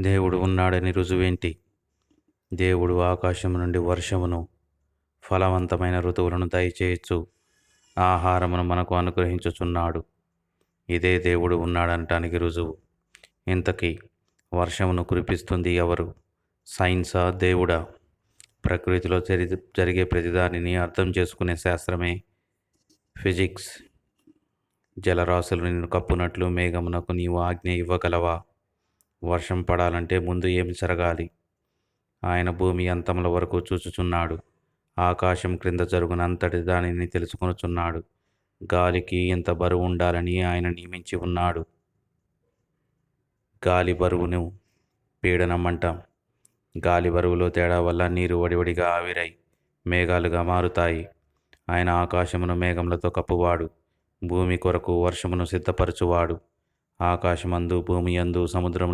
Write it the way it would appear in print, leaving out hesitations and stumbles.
దేవుడు ఉన్నాడని రుజువేంటి? దేవుడు ఆకాశం నుండి వర్షమును, ఫలవంతమైన ఋతువులను దయచేయచ్చు ఆహారమును మనకు అనుగ్రహించుచున్నాడు. ఇదే దేవుడు ఉన్నాడనటానికి రుజువు. ఇంతకీ వర్షమును కురిపిస్తుంది ఎవరు? సైన్సా, దేవుడా? ప్రకృతిలో జరిగే ప్రతిదానిని అర్థం చేసుకునే శాస్త్రమే ఫిజిక్స్. జలరాశులు నిన్ను కప్పునట్లు మేఘమునకు నీవు ఆజ్ఞ ఇవ్వగలవా? వర్షం పడాలంటే ముందు ఏమి జరగాలి? ఆయన భూమి అంతముల వరకు చూచుచున్నాడు. ఆకాశం క్రింద జరుగునంతటి దానిని తెలుసుకొనుచున్నాడు. గాలికి ఎంత బరువు ఉండాలని ఆయన నియమించి ఉన్నాడు. గాలి బరువును పీడనం అంటాం. గాలి బరువులో తేడా వల్ల నీరు వడివడిగా ఆవిరై మేఘాలుగా మారుతాయి. ఆయన ఆకాశమును మేఘములతో కప్పువాడు. భూమి కొరకు వర్షమును సిద్ధపరచువాడు. ఆకాశమందు, భూమి యందు, సముద్రములు